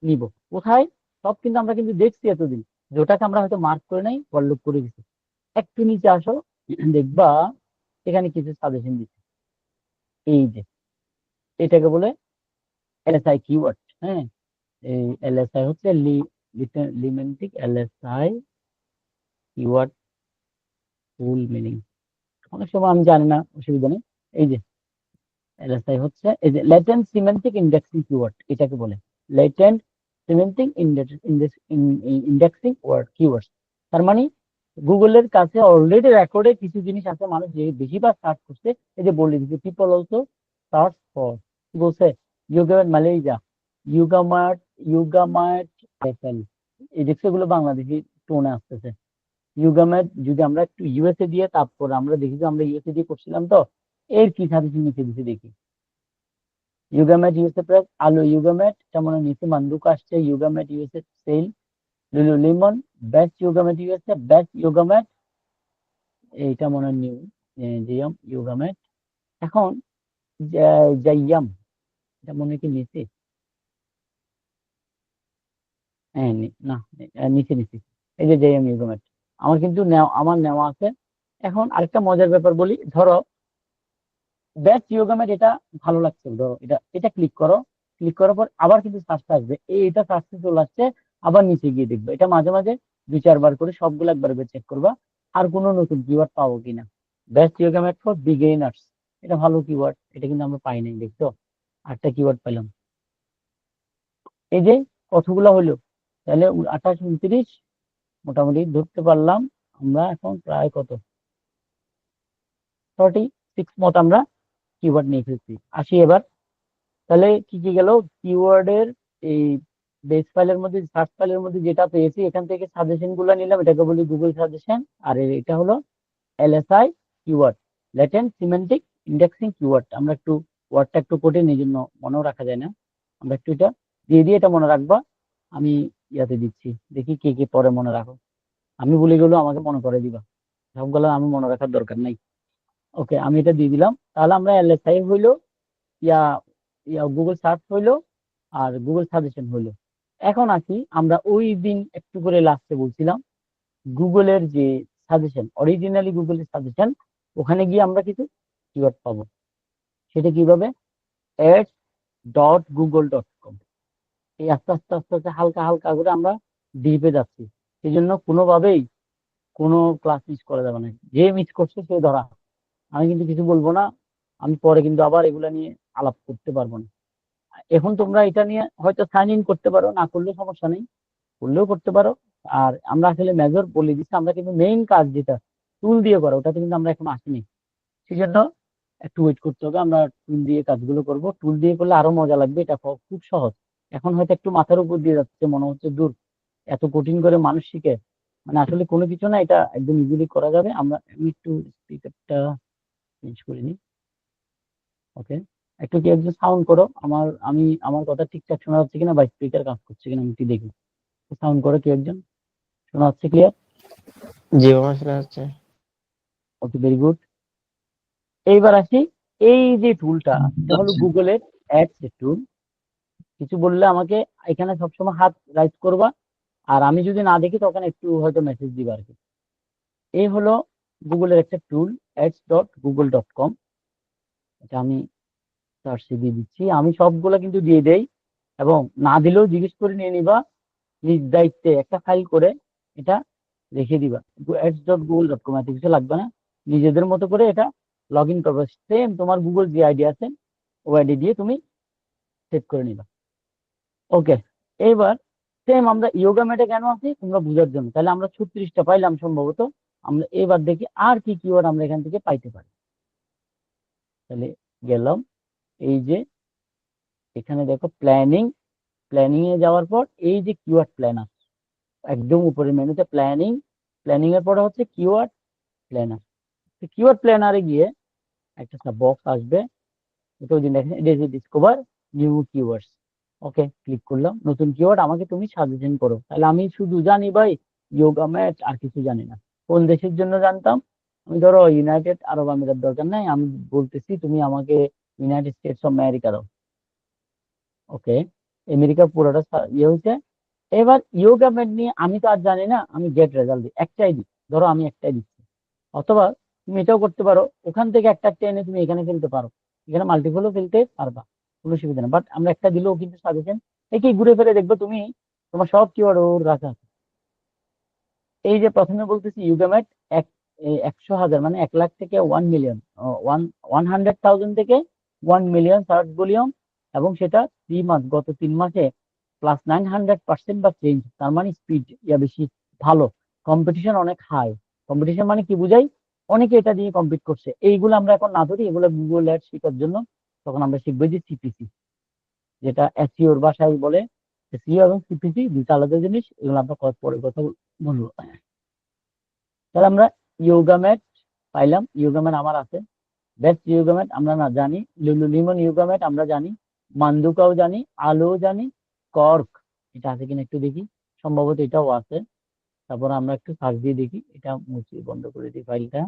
নিব, কোথায়, সব কিন্তু আমরা কিন্তু দেখছি এতদিন, যেটাকে আমরা হয়তো মার্ক করে নাই, ফলো করে দিচ্ছি, একটু নিচে আসো, দেখবা এখানে কিছু সাজেশন দিচ্ছে, এই যে এটাকে বলে এলএসআই কিওয়ার্ড। হ্যাঁ, এই এলএসআই হচ্ছে লিমেন্টিক এলএসআই কিওয়ার্ড ফুল মিনিং, অনেক সময় আমি জানি না, অসুবিধা নেই। এই যে এলএসআই হচ্ছে এই যে লেটেন্ট সিমেন্টিক ইন্ডেক্সিং কিওয়ার্ড, এটাকে বলে latent semantic indexing word keywords. তার মানে গুগলের কাছে অলরেডি রেকর্ডে কিছু জিনিস আছে, মানুষ যে বেশিরভাগ সার্চ করছে। এই যে বলে দিচ্ছে পিপল অলসো সার্চ ফর, কি বলছে, ইউগামেট মালয়েশিয়া, ইউগামার্ট, ইউগামার্ট রেফেল। এই দেখছে এগুলো বাংলাদেশি টোনে আসতেছে। ইউগামেট যদি আমরা একটু ইউএসএ দিয়ে, তারপর আমরা দেখি যে আমরা ইউএসএ দিয়ে করছিলাম, তো এর কি সাজেশন নিচে দিচ্ছে দেখি। ইউগামেট ইউএসএ প্রেস, আলো ইউগামেট, যেমন নিচে মান্ডুকা আসছে, yoga mat USA sale, Lululemon, best yoga mat USA, best yoga mat, এইটা মনে হয় নিউ জিয়াম ইউগামেট। এখন জাইয়াম, এটা মনে হয় কি নিচে, হ্যাঁ না, নিচে নিচে, এই যে জাইয়াম ইউগামেট আমার কিন্তু আমার নেওয়া আছে। এখন আরেকটা মজার ব্যাপার বলি, ধরো বেস্ট ইয়োগা ম্যাট, এটা ভালো লাগছে, ধরো এটা এটা ক্লিক করো, ক্লিক করার পর আবার কিন্তু সার্চটা আসবে, এটা সার্চে চলে আসছে, আবার নিচে গিয়ে দেখবে। এটা মাঝে মাঝে 2-4 বার করে সবগুলো একবার চেক করবা আর কোনো নতুন কিওয়ার্ড পাবো কিনা। Best yoga mat for beginners, এটা ভালো কিওয়ার্ড, এটা কিন্তু আমরা পাই নাই, দেখছো, 8টা কিওয়ার্ড পেলাম। এই যে কতগুলো হলো, তাহলে 28, 29, মোটামুটি ধরতে পারলাম আমরা এখন প্রায় কত 36 মত আমরা কিওয়ার্ড নিয়ে ফেলছি। আসি এবার, তাহলে কি কি গেল, কিওয়ার্ডের এই বেস ফাইলের মধ্যে, সার্চ ফাইলের মধ্যে যেটা পেয়েছি এখান থেকে সাজেশন গুলো নিলাম, এটাকে বলি গুগল সাজেশন। আর এটা হলো LSI keyword, latent semantic indexing keyword. আমরা একটু ওয়ার্ডটা একটু কঠিন, এই জন্য মনেও রাখা যায় না, আমরা একটু এটা দিয়ে দিয়ে এটা মনে রাখবা। আমি ইয়াতে দিচ্ছি, দেখি কে কে পরে মনে রাখো। আমি ভুলে গেলেও আমাকে মনে করে দিবা, সবগুলো আমি মনে রাখার দরকার নাই। ওকে, আমি এটা দিয়ে দিলাম। তাহলে আমরা এলএসআই হইলো, ইয়া ইয়া গুগল সার্চ হইলো, আর গুগল সাজেশন হইলো। এখন আসি, আমরা ওই দিন একটু করে লাস্টে বলছিলাম গুগলের যে সাজেশন, অরিজিনালি গুগলের সাজেশন, ওখানে গিয়ে আমরা কিছু কিওয়ার্ড পাবো। সেটা কিভাবে, ads.google.com, এই আস্তে আস্তে আস্তে আস্তে হালকা হালকা করে আমরা ডিপে যাচ্ছি। সেই জন্য কোনোভাবেই কোনো ক্লাস মিস করা যাবে না, যে মিস করছে সে ধরা। আমি কিন্তু কিছু বলবো না, আমি পরে কিন্তু আবার এগুলা নিয়ে আলাপ করতে পারবো না। এখন তোমরা এটা নিয়ে হয়তো সাইন ইন করতে পারো, না করলেও সমস্যা নেই, করলেও করতে পারো। আর আমরা আসলে মেজর বলে দিচ্ছি, আমরা কিন্তু মেইন কাজ যেটা টুল দিয়ে করা, ওটাতে কিন্তু আমরা এখন আসিনি। সেই জন্য একটু ওয়েট করতে হবে, আমরা টুল দিয়ে কাজগুলো করব। টুল দিয়ে করলে আরো মজা লাগবে, এটা খুব সহজ। এখন হয়তো একটু মাথার উপর দিয়ে যাচ্ছে, মনে হচ্ছে দূর, এত কঠিন করে মানুষ শিখে, মানে আসলে কোনো কিছু না, এটা একদম ইজিলি করা যাবে। আমি একটু স্পিকারটা চেঞ্জ করে নিই। ওকে, একটু কি একটু সাউন্ড করো, আমার কথা ঠিকঠাক শোনা যাচ্ছে কিনা, বা স্পিকার কাজ করছে কিনা আমি একটু দেখি। সাউন্ড করো কি একজন, শোনা যাচ্ছে ক্লিয়ার? জি আমার শোনা যাচ্ছে। ওকে, ভেরি গুড। এইবার আসি, এই যে টুলটা, এটা হলো গুগলের অ্যাডস এর টুল। কিছু বললে আমাকে এখানে সবসময় হাত রাইজ করবা, আর আমি যদি না দেখি তখন একটু হয়তো মেসেজ দিবা আর কি। এই হলো গুগলের একটা টুল, ads.google.com। এটা আমি সার্চে দিয়ে দিচ্ছি, আমি সবগুলা কিন্তু দিয়ে দেই, এবং না দিলেও জিজ্ঞেস করে নিয়ে নিবা, নিজ দায়িত্বে একটা ফাইল করে এটা রেখে দিবা। ads.google.com, এত কিছু লাগবে না, নিজেদের মতো করে এটা লগ ইন করবে। সেম তোমার গুগল যে আইডি আছে, ওই আইডি দিয়ে তুমি সেভ করে নিবা। ওকে, এবার সেম আমরা ইয়োগা ম্যাটে কেন আছি তোমরা বুঝার জন্য, তাহলে আমরা 36টা পাইলাম সম্ভবত। আমরা এবার দেখি আর কি কিওয়ার্ড আমরা এখান থেকে পাইতে পারি। তাহলে গেলাম, এই যে এখানে দেখো প্ল্যানিং, প্ল্যানিং এ যাওয়ার পর এই যে কিওয়ার্ড প্ল্যানার, একদম উপরের মেনুতে প্ল্যানিং, প্ল্যানিং এর পরে হচ্ছে কিওয়ার্ড প্ল্যানার। কিওয়ার্ড প্ল্যানারে গিয়ে একটা বক্স আসবে, এটা ওই দিন দেখেন, এটা যে ডিসকভার নিউ কিওয়ার্ডস। ওকে, ক্লিক করলাম, নতুন কিওয়ার্ড আমাকে তুমি সাজেশন করো। তাহলে আমি শুধু জানি ভাই যোগা ম্যাট, আর কিছু জানি না। কোন দেশের জন্য জানতাম, আমি ধরো ইউনাইটেড আরব আমিরাত, দরকার নাই, আমি বলতেছি তুমি আমাকে ইউনাইটেড স্টেটস অফ আমেরিকা দাও। ওকে, আমেরিকা পুরোটা ইয়ে হয়েছে। এবার ইয়োগা ম্যাট নিয়ে আমি তো আর জানি না, আমি গেট রেজাল্ট দিই, একটাই দিই, ধরো আমি একটাই দিচ্ছি। অথবা তুমি এটাও করতে পারো, ওখান থেকে একটা একটা এনে তুমি এখানে ফেলতে পারো, এখানে মাল্টিপলও ফেলতে পারবা, কোনো অসুবিধা নেই। বাট আমরা একটা দিলেও কিন্তু সাজেশন, একই ঘুরে ফিরে দেখবো তুমি তোমার সব কিওয়ার্ড ওর রাখা আছে। এই যে প্রথমে বলতেছি ইউগামেট 100,000 মানে 1 লাখ থেকে 1 মিলিয়ন, 100,000 থেকে 1 মিলিয়ন সার্চ ভলিউম, এবং সেটা 3 মাস, গত 3 মাসে +900% বা চেঞ্জ, তার মানে স্পিড বেশি ভালো, কম্পিটিশন অনেক হাই। কম্পিটিশন মানে কি বুঝাই, অনেকে এটা দিয়ে কম্পিট করছে। এইগুলো আমরা এখন না ধরি, এগুলো গুগল অ্যাড শেখার জন্য তখন আমরা শিখবো যে সিপিসি, যেটা এসইওর ভাষায় বলে। এসইও এবং সিপিসি দুটো আলাদা জিনিস, এগুলো আমরা পরে কথা বলবো। তাহলে আমরা ইয়োগা ম্যাট পাইলাম, ইয়োগা ম্যাট আমার আছে। বেস্ট ইয়োগা ম্যাট আমরা না জানি, লুলুলিমন ইয়োগা ম্যাট আমরা জানি, মান্ডুকাও জানি, আলোও জানি, কর্ক এটা আছে কিনা একটু দেখি, সম্ভবত এটাও আছে। তারপর আমরা একটু সার্চ দিয়ে দেখি, এটা মুছে বন্ধ করে দিই ফাইলটা।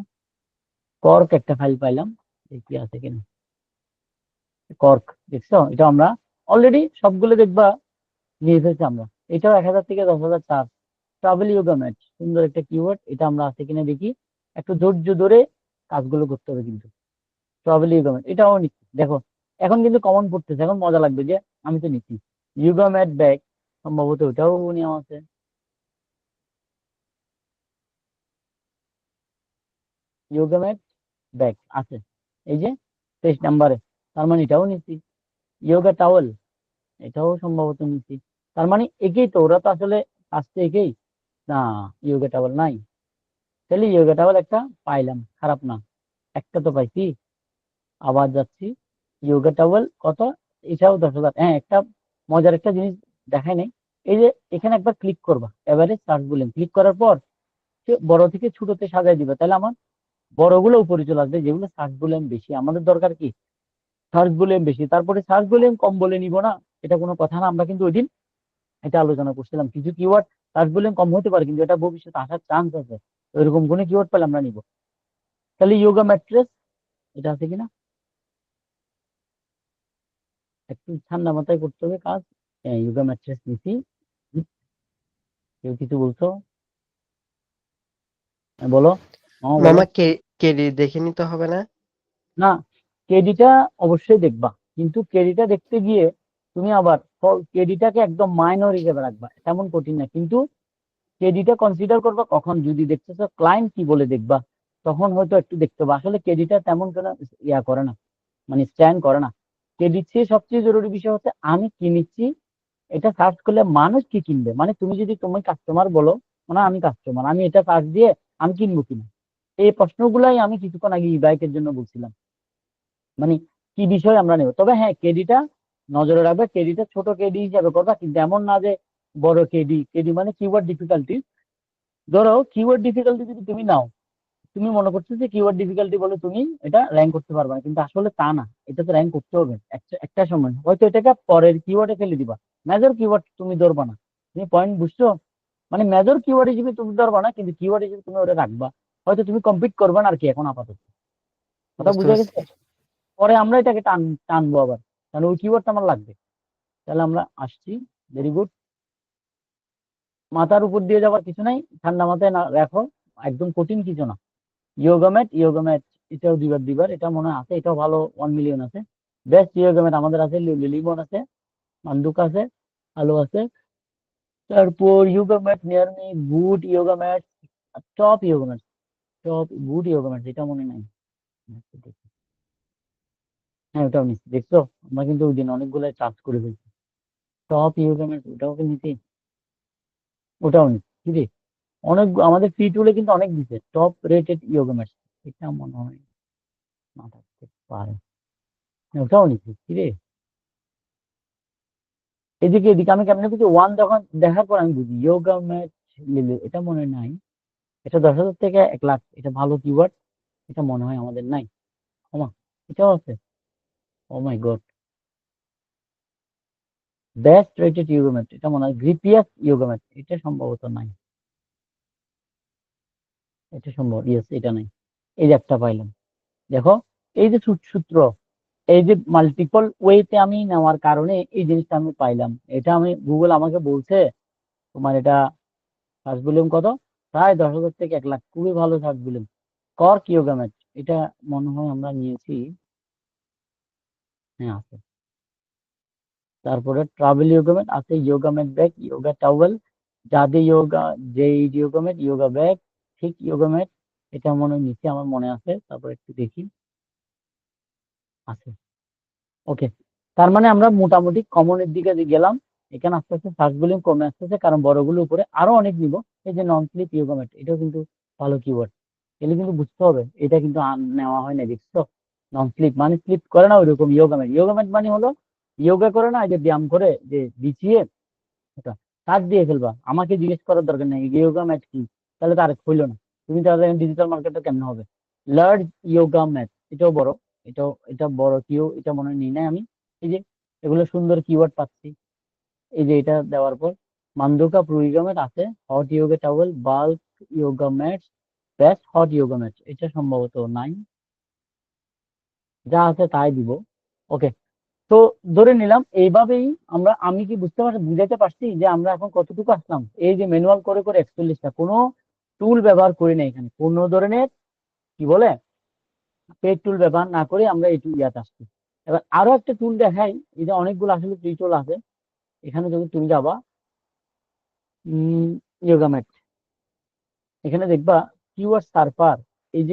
কর্ক একটা ফাইল পাইলাম, দেখি আছে কিনা। কর্ক দেখছো, এটা আমরা অলরেডি সবগুলো দেখবা নিয়ে ফেলছি আমরা। এটাও 1000 থেকে 10,000 চার্জ। ট্রাভেল ইয়োগা ম্যাট সুন্দর একটা কিওয়ার্ড, এটা আমরা আছে কিনা দেখি। একটু ধৈর্য ধরে কাজগুলো করতে হবে কিন্তু। ট্রাভেল ইয়োগা ম্যাট এটাও নিচ্ছি, দেখো এখন কিন্তু কমন পড়তেছে, এখন মজা লাগবে যে আমি তো নিচ্ছি। ইয়োগা ম্যাট ব্যাগ সম্ভবত ওটাও নেওয়া আছে। ইয়োগা ম্যাট ব্যাগ আছে এই যে 23 নাম্বারে, তার মানে এটাও নিচ্ছি। ইয়োগা টাওয়েল এটাও সম্ভবত নিচ্ছি। তার মানে একেই তো, ওরা তো আসলে আসছে একেই না। ইয়োগা টাওয়েল নাই, তাহলে ইয়োগা টাওয়েল একটা পাইলাম, খারাপ না, একটা তো পাইছি। আবার যাচ্ছি, ইয়োগা টাওয়েল কত, এটাও 10,000। হ্যাঁ, একটা মজার একটা জিনিস দেখাই নাই, এই যে এখানে একবার ক্লিক করবা, এভারেজ সার্চ বলেন, ক্লিক করার পর সে বড় থেকে ছোটতে সাজাই দিবা, তাহলে আমার বড়গুলো উপরে চলে আসবে, যেগুলো সার্চ বলেন বেশি। আমাদের দরকার কি, সার্চ ভলিউম বেশি, তারপরে সার্চ ভলিউম কম বলে নিব না, এটা কোনো কথা না। আমরা কিন্তু ওই দিন এটা আলোচনা করছিলাম, কিছু কিওয়ার্ড সার্চ ভলিউম কম হতে পারে কিন্তু এটা ভবিষ্যতে আসার চান্স আছে, ওইরকম কোনো কিওয়ার্ড পেলে আমরা নিব। তাহলে ইয়োগা ম্যাট্রেস এটা আছে কিনা, একটু ঠান্ডা মাথায় করতে হবে কাজ। হ্যাঁ, ইয়োগা ম্যাট্রেস নিছি। কেউ কিছু বলছো? হ্যাঁ, বলো। বলো। মামা কেডি দেখে নিতে হবে না? না, কেডিটা অবশ্যই দেখবা, কিন্তু কেডিটা দেখতে গিয়ে তুমি আবার কেডিটাকে একদম মাইনর হিসেবে রাখবা, তেমন কঠিন না। কিন্তু কেডিটা কনসিডার করবা কখন, যদি দেখতেছো ক্লায়েন্ট কি বলে দেখবা, তখন হয়তো একটু দেখতে হবে। আসলে কেডিটা তেমন কোনো করে না, মানে স্ট্যান্ড করে না। কেডির চেয়ে সবচেয়ে জরুরি বিষয় হচ্ছে আমি কি নিচ্ছি, এটা সার্চ করলে মানুষ কি কিনবে। মানে তুমি যদি তুমি কাস্টমার বলো, মানে আমি কাস্টমার, আমি এটা সার্চ দিয়ে আমি কিনবো কিনা, এই প্রশ্নগুলাই আমি কিছুক্ষণ আগে ই বাইকের জন্য বলছিলাম। মানে কি বিষয় আমরা নেব। তবে হ্যাঁ, কেডিটা নজরে রাখবে, কেডিটা ছোট কেডি হিসাবে করবা, কিন্তু এমন না যে বড় কেডি। কেডি মানে কিওয়ার্ড ডিফিকাল্টি। ধরো কিওয়ার্ড ডিফিকাল্টি যদি তুমি নাও, তুমি মনে করছো যে কিওয়ার্ড ডিফিকাল্টি বলে তুমি এটা র্যাঙ্ক করতে পারবে না, কিন্তু আসলে তা না। এটা তো র্যাঙ্ক করতে হবে একটা সময়, হয়তো এটাকে পরের কিওয়ার্ডে ফেলে দিবা। মেজর কিওয়ার্ড তুমি ধরবা না। তুমি পয়েন্ট বুঝছো, মানে মেজর কিওয়ার্ড হিসেবে তুমি ধরবা না, কিন্তু কিওয়ার্ড হিসেবে তুমি ওটা রাখবা। হয়তো তুমি কম্পিট করবে না আর কি এখন আপাতত। কথা বুঝতে বুঝে পারছি। গেছে? পরে আমরা এটাকে টানবো আবার, তাহলে ওই কিওয়ার্ডটা আমার লাগবে। তাহলে আমরা আসছি, ভেরি গুড। মাথার উপর দিয়ে যাওয়ার কিছু নাই, ঠান্ডা মাথায় না রাখো, একদম কঠিন কিছু না। ইয়োগা ম্যাট এটাও দিবার এটা মনে হয় আছে, এটাও ভালো, 1 মিলিয়ন আছে। বেস্ট ইয়োগা ম্যাট আমাদের আছে, লিমন আছে, মান্ডুক আছে, আলো আছে। তারপর yoga mat near me, good yoga mat, top yoga mat, top good yoga mat এটা মনে নাই। হ্যাঁ, ওটাও নিচ্ছি, দেখছো আমরা কিন্তু ওই দিন অনেকগুলো চার্জ করে ফেলছি। টপ ইয়োগা ম্যাট ওটাও কি নিচ্ছি, ওটাও নিচ্ছি কি রে, অনেক আমাদের ফ্রি টুলে কিন্তু অনেক দিচ্ছে টপ রেটেড ইয়োগা ম্যাট, এটা মনে হয় না থাকতে পারে। হ্যাঁ, ওটাও নিচ্ছি কি রে। এদিকে এদিকে আমি কেমন কিছু ওয়ান যখন দেখার পর আমি বুঝি ইয়োগা ম্যাট লিলে, এটা মনে নাই। এটা 10,000 থেকে 1 লাখ, এটা ভালো কিওয়ার্ড, এটা মনে হয় আমাদের নাই। ক্ষমা, এটাও আছে। Oh my God, best rated yoga mat এটা মনে হয় গ্রিপিয়াস ইয়োগা ম্যাট, এটা সম্ভবত নাই। এটা সম্ভব, ইয়েস এটা নাই। এই যে একটা পাইলাম, দেখো এই যে সূত্র, এই যে মাল্টিপল ওয়েতে আমি নেওয়ার কারণে এই জিনিসটা আমি পাইলাম। এটা আমি গুগল আমাকে বলছে তোমার এটা সার্চ ভলিউম কত, প্রায় 10,000 থেকে 1 লাখ, খুবই ভালো search volume. Cork yoga mat এটা মনে হয় আমরা নিয়েছি, হ্যাঁ আছে। তারপরে ট্রাভেল ইয়োগা ম্যাট আছে, yoga mat bag, yoga towel, Jade yoga, যে ইয়োগা ম্যাট, ইয়োগা ব্যাগ, ঠিক ইয়োগা ম্যাট এটা মনে হয় নিচে, আমার মনে আছে। তারপর একটু দেখি, আছে। ওকে, তার মানে আমরা মোটামুটি কমনের দিকে গেলাম। এখানে আস্তে আস্তে সার্চ ভলিউম কমে আসতেছে, কারণ বড়গুলো উপরে আরো অনেক নিব। এই যে নন স্লিপ ইয়োগা ম্যাট, এটাও কিন্তু ভালো কিওয়ার্ড। এগুলো কিন্তু বুঝতে হবে, এটা কিন্তু নেওয়া হয় না, দেখছো? নন স্লিপ মানে স্লিপ করে না ওইরকম ইয়োগা ম্যাট। ইয়োগা ম্যাট মানে হলো ইয়োগা করে না, এই যে ব্যায়াম করে যে বিছিয়ে ওটা কাজ দিয়ে ফেলবা। আমাকে জিজ্ঞেস করার দরকার নেই ইয়োগা ম্যাট কি, তাহলে তো আর হইলো না। তুমি তাহলে ডিজিটাল মার্কেটটা কেমন হবে? লার্জ ইয়োগা ম্যাট, এটাও বড়, এটা বড় কিও, এটা মনে হয় নিই নাই আমি। এই যে এগুলো সুন্দর কিওয়ার্ড পাচ্ছি, এই যে এটা দেওয়ার পর মান্ডুকা প্রো ইয়োগা ম্যাট আছে, hot yoga towel, bulk yoga mat, best hot yoga mat, এটা সম্ভবত নাই, যা আছে তাই দিব। ওকে, তো ধরে নিলাম এইভাবেই আমি কি বুঝাইতে পারছি যে আমরা এখন কতটুকু আসলাম? এই যে ম্যানুয়াল করে করে 41টা, কোনো টুল ব্যবহার করি না এখানে, কোনো ধরনের কি বলে পেড টুল ব্যবহার না করে আমরা এই ইয়াতে আসছি। এবার আরো একটা টুল দেখাই, এই যে অনেকগুলো আসলে ফ্রি টুল আছে। এখানে যদি তুমি যাবা ইয়োগা ম্যাট, এখানে দেখবা কিওয়ার্ড সার্ফার, এই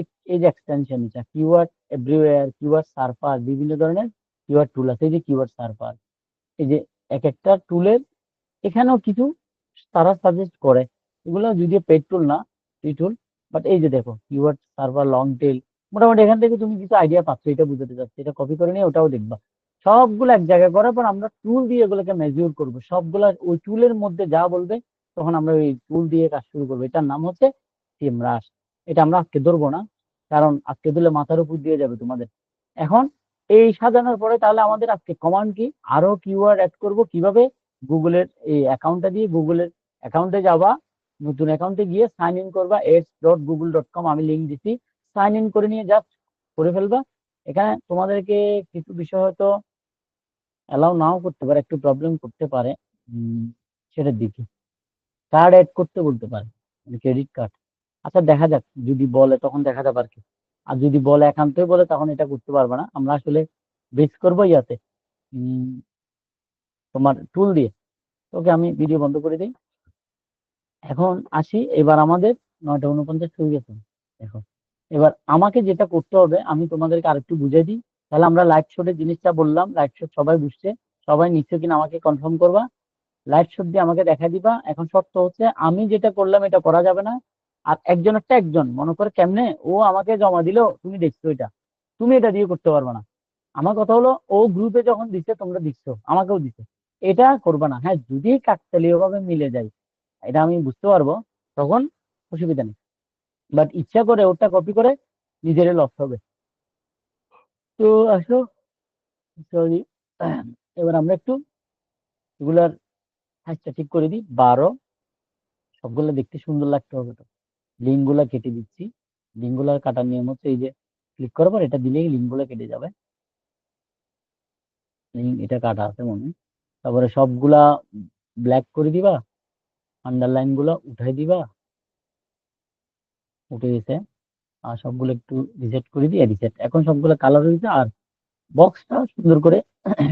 যে এক্সটেনশন, এটা কিওয়ার্ড এভরিওয়্যার, কিওয়ার্ড সার্ফার, বিভিন্ন ধরনের কিওয়ার্ড টুল আছে। এই যে কিওয়ার্ড সার্ফার, এই যে এক একটা টুলের এখানেও কিছু তারা সাজেস্ট করে, এগুলো যদিও পেড টুল না, ফ্রি টুল। বাট এই যে দেখো কিওয়ার্ড সার্ভার, লং টেল, মোটামুটি এখান থেকে তুমি কিছু আইডিয়া পাচ্ছ, এটা বুঝতে চাচ্ছি। এটা কপি করে নিয়ে ওটাও দেখবা। সবগুলো এক জায়গায় করার পর আমরা টুল দিয়ে এগুলোকে মেজিওর করবো, সবগুলা ওই টুলের মধ্যে যা বলবে তখন আমরা ওই টুল দিয়ে কাজ শুরু করবো। এটার নাম হচ্ছে সিমরাশ। এটা আমরা আজকে ধরবো না, কারণ আজকে দিলে মাথার উপর দিয়ে যাবে তোমাদের। এখন এই সাজানোর পরে তাহলে আমাদের আজকে কমান্ড কি, আরো কিওয়ার্ড অ্যাড করব কিভাবে? গুগলের এই অ্যাকাউন্টটা দিয়ে গুগলের অ্যাকাউন্টে যাবা, নতুন অ্যাকাউন্টে গিয়ে সাইন ইন করবা ads.google.com, আমি লিঙ্ক দিছি, সাইন ইন করে নিয়ে জাস্ট করে ফেলবা। এখানে তোমাদেরকে কিছু বিষয় হয়তো অ্যালাউ নাও করতে পারে, একটু প্রবলেম করতে পারে, সেটার দিকে কার্ড অ্যাড করতে বলতে পারে, মানে ক্রেডিট কার্ড। আচ্ছা দেখা যাক, যদি বলে তখন দেখা যাবে আর কি। আর যদি বলে একান্তই বলে তখন এটা করতে পারবে না। আমরা আসলে বেস করবো ইয়াতে, উম, তোমার টুল দিয়ে। ওকে, আমি ভিডিও বন্ধ করে দিই। এখন আসি, এবার আমাদের 9:49 হয়ে গেছে। দেখো, এবার আমাকে যেটা করতে হবে আমি তোমাদেরকে আরেকটু বুঝিয়ে দিই। তাহলে আমরা লাইভ শোটের জিনিসটা বললাম, লাইভ শট সবাই বুঝছে, সবাই নিশ্চয় কিনা আমাকে কনফার্ম করবা। লাইভ শট দিয়ে আমাকে দেখা দিবা। এখন শর্ত হচ্ছে আমি যেটা করলাম এটা করা যাবে না। আর একজন মনে করে কেমনে ও আমাকে জমা দিলো, তুমি দেখছো এটা, তুমি এটা দিয়ে করতে পারবে না। আমার কথা হলো ও গ্রুপে যখন দিচ্ছে তোমরা দিচ্ছ, আমাকেও দিচ্ছে, এটা করবে না। হ্যাঁ, যদি কাকতালীয় ভাবে মিলে যায়, এটা আমি বুঝতে পারবো, তখন অসুবিধা নেই। বাট ইচ্ছা করে ওটা কপি করে নিজের লস হবে। তো আসো, সরি, এবার আমরা একটু এগুলার সাইজটা ঠিক করে দিই। 12, সবগুলো দেখতে সুন্দর লাগতে হবে। তো লিঙ্ক গুলা কেটে দিচ্ছি। লিঙ্ক গুলা কাটার নিয়ম হচ্ছে এই যে ক্লিক করার পর এটা দিলেই লিঙ্ক গুলা কেটে যাবে। লিঙ্ক এটা কাটা আছে মনে হয়। তারপরে সবগুলা ব্ল্যাক করে দিবা, আন্ডারলাইন গুলা উঠাই দিবা, উঠে গেছে। আর সবগুলো একটু রিসেট করে দিয়ে রিসেট, এখন সবগুলো কালার হয়েছে। আর বক্সটা সুন্দর করে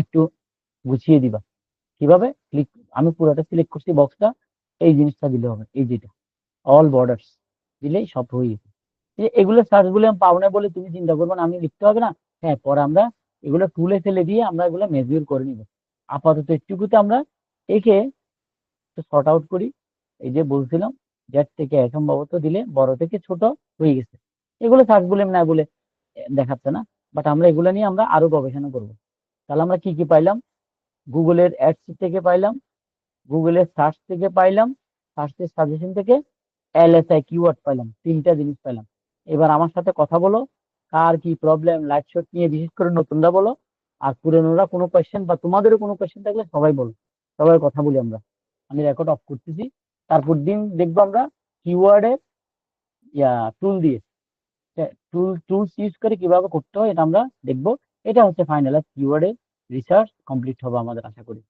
একটু গুছিয়ে দিবা। কিভাবে? ক্লিক, আমি পুরোটা সিলেক্ট করছি বক্সটা, এই জিনিসটা দিলে হবে, এই যেটা অল বর্ডার্স দিলেই সব হয়ে গেছে। এগুলো সার্চ গুলো আমি পাবো না বলে তুমি চিন্তা করবে না, আমি লিখতে হবে না। হ্যাঁ, পরে আমরা এগুলো টুলে ফেলে দিয়ে আমরা এগুলো মেজিওর করে নিব। আপাতত একটুকুতে আমরা একে শর্ট আউট করি। এই যে বলছিলাম জেড থেকে সম্ভবত দিলে বড় থেকে ছোট হয়ে গেছে। এগুলো সার্চ বলে না বলে দেখাচ্ছে না, বাট আমরা এগুলো নিয়ে আমরা আরো গবেষণা করব। তাহলে আমরা কি কি পাইলাম? গুগলের অ্যাডস থেকে পাইলাম, গুগলের সার্চ থেকে পাইলাম, সার্চের সাজেশন থেকে, এলএসআই কিওয়ার্ড পাইলাম, তিনটা জিনিস পাইলাম। এবার আমার সাথে কথা বলো, কার কি প্রবলেম লাইভ শট নিয়ে, বিশেষ করে নতুনরা বলো। আর পুরনোরা কোনো কোয়েশ্চেন বা তোমাদেরও কোনো কোয়েশ্চেন থাকলে সবাই বলো, সবাই কথা বলি আমরা। আমি রেকর্ড অফ করতেছি। তারপর দিন দেখবো আমরা কিওয়ার্ডের টুল দিয়ে, টুলস ইউজ করে কিভাবে করতে হয় এটা আমরা দেখবো। এটা হচ্ছে ফাইনাল কিওয়ার্ডের রিসার্চ কমপ্লিট হবে আমাদের, আশা করি।